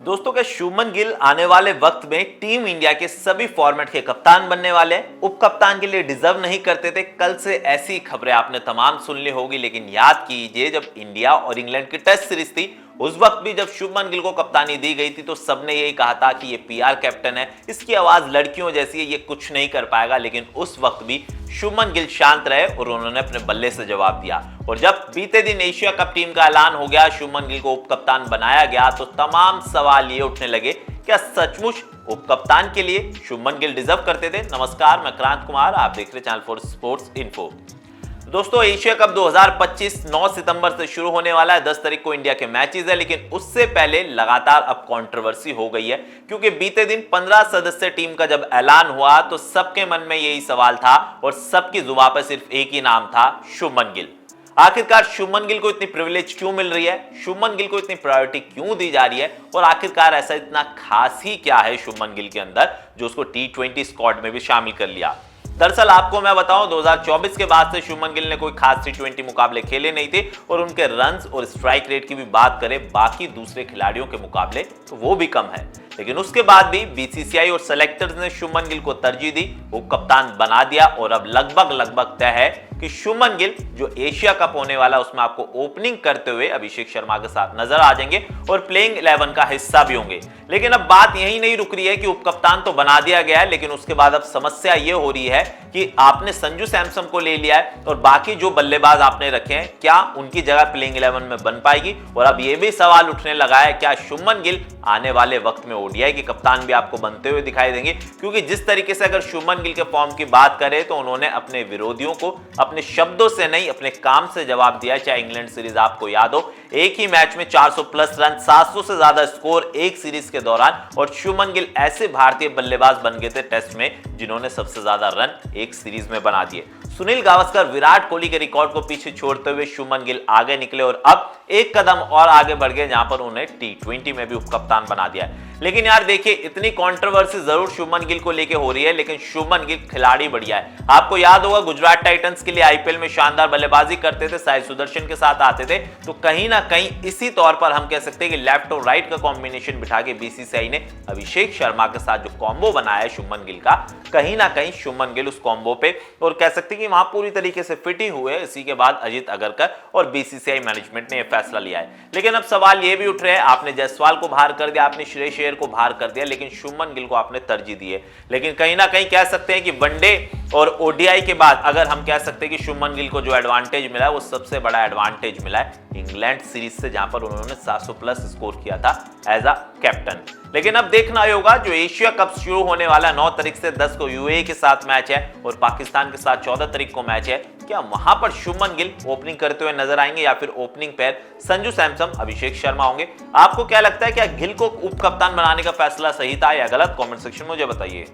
दोस्तों क्या शुभमन गिल आने वाले वक्त में टीम इंडिया के सभी फॉर्मेट के कप्तान बनने वाले हैं। उप कप्तान के लिए डिजर्व नहीं करते थे। कल से ऐसी खबरें आपने तमाम सुन ली होगी, लेकिन याद कीजिए जब इंडिया और इंग्लैंड की टेस्ट सीरीज थी उस वक्त भी जब शुभमन गिल को कप्तानी दी गई थी तो सबने यही कहा था कि ये पीआर कैप्टन है, इसकी आवाज लड़कियों जैसी है, ये कुछ नहीं कर पाएगा। लेकिन उस वक्त भी शुभमन गिल शांत रहे और उन्होंने अपने बल्ले से जवाब दिया। और जब बीते दिन एशिया कप टीम का ऐलान हो गया, शुभमन गिल को उप कप्तान बनाया गया, तो तमाम सवाल ये उठने लगे, क्या सचमुच उप कप्तान के लिए शुभमन गिल डिजर्व करते थे। नमस्कार, मैं क्रांत कुमार, आप देख रहे चैनल फॉर स्पोर्ट्स इन्फो। दोस्तों एशिया कप 2025 9 सितंबर से शुरू होने वाला है। 10 तारीख को इंडिया के मैचेस है, लेकिन उससे पहले लगातार अब कंट्रोवर्सी हो गई है, क्योंकि बीते दिन 15 सदस्य टीम का जब ऐलान हुआ तो सबके मन में यही सवाल था और सबकी जुबान पर सिर्फ एक ही नाम था, शुभमन गिल। आखिरकार शुभमन गिल को इतनी प्रिविलेज क्यों मिल रही है, शुभमन गिल को इतनी प्रायोरिटी क्यों दी जा रही है, और आखिरकार ऐसा इतना खास ही क्या है शुभमन गिल के अंदर जो उसको T20 स्क्वाड में भी शामिल कर लिया। दरअसल आपको मैं बताऊं, 2024 के बाद से शुभमन गिल ने कोई खास T20 मुकाबले खेले नहीं थे और उनके रन्स और स्ट्राइक रेट की भी बात करें बाकी दूसरे खिलाड़ियों के मुकाबले तो वो भी कम है। लेकिन उसके बाद भी बीसीसीआई और सेलेक्टर्स ने शुभमन गिल को तरजीह दी, वो कप्तान बना दिया और अब लगभग तय है कि शुभमन गिल जो एशिया कप होने वाला है उसमें आपको ओपनिंग करते हुए अभिषेक शर्मा के साथ नजर आ जाएंगे और प्लेइंग 11 का हिस्सा भी होंगे। लेकिन अब बात यही नहीं रुक रही है कि उप कप्तान तो बना दिया गया है, लेकिन उसके बाद अब समस्या ये हो रही है कि आपने संजू सैमसन को ले लिया है और बाकी जो बल्लेबाज आपने रखे हैं क्या उनकी जगह प्लेइंग 11 में बन पाएगी। और अब यह भी सवाल उठने लगा है, क्या शुभमन गिल आने वाले वक्त में ओडीआई के कप्तान भी आपको बनते हुए दिखाई देंगे, क्योंकि जिस तरीके से अगर शुभमन गिल के फॉर्म की बात करें तो उन्होंने अपने विरोधियों को अपने शब्दों से नहीं अपने काम से जवाब दिया। चाहे इंग्लैंड सीरीज आपको याद हो, एक ही मैच में 400 प्लस रन, 700 से ज्यादा स्कोर एक सीरीज के दौरान, और शुभमन गिल ऐसे भारतीय बल्लेबाज बन गए थे टेस्ट में जिन्होंने सबसे ज्यादा रन एक सीरीज में बना दिए। सुनील गावस्कर, विराट कोहली के रिकॉर्ड को पीछे छोड़ते हुए शुभमन गिल आगे निकले और अब एक कदम और आगे बढ़ गए, जहां पर उन्हें T20 में भी उप कप्तान बना दिया है। लेकिन यार देखिए, इतनी कंट्रोवर्सी जरूर शुभमन गिल को लेके हो रही है, लेकिन शुभमन गिल खिलाड़ी बढ़िया है। आपको याद होगा गुजरात टाइटंस के लिए आईपीएल में शानदार बल्लेबाजी करते थे, साई सुदर्शन के साथ आते थे, तो कहीं ना कहीं इसी तौर पर हम कह सकते हैं कि लेफ्ट और राइट का कॉम्बिनेशन बिठा के बीसीसीआई ने अभिषेक शर्मा के साथ जो कॉम्बो बनाया है शुभमन गिल का, कहीं ना कहीं शुभमन गिल उस कॉम्बो पे और कह सकते हैं कि वहां पूरी तरीके से फिट ही हुए। इसी के बाद अजित अगरकर और बीसीसीआई मैनेजमेंट ने यह फैसला लिया है। लेकिन अब सवाल यह भी उठ रहे हैं, आपने जायसवाल को बाहर कर दिया, आपने श्रेयस अय्यर को बाहर कर दिया, लेकिन शुभमन गिल को आपने तरजीह दी है। लेकिन कहीं ना कहीं कह सकते हैं कि वनडे और ओडीआई के बाद अगर हम कह सकते हैं कि शुभमन गिल को जो एडवांटेज मिला है वो सबसे बड़ा एडवांटेज मिला है इंग्लैंड सीरीज से, जहां पर उन्होंने 700 प्लस स्कोर किया था एज अ कैप्टन। लेकिन अब देखना होगा, जो एशिया कप शुरू होने वाला 9 तारीख से 10 को यूएई के साथ मैच है और पाकिस्तान के साथ 14 तारीख को मैच है, क्या वहां पर शुभमन गिल ओपनिंग करते हुए नजर आएंगे या फिर ओपनिंग पेयर संजू सैमसन अभिषेक शर्मा होंगे। आपको क्या लगता है, क्या गिल को उप कप्तान बनाने का फैसला सही था या गलत? कमेंट सेक्शन में मुझे बताइए।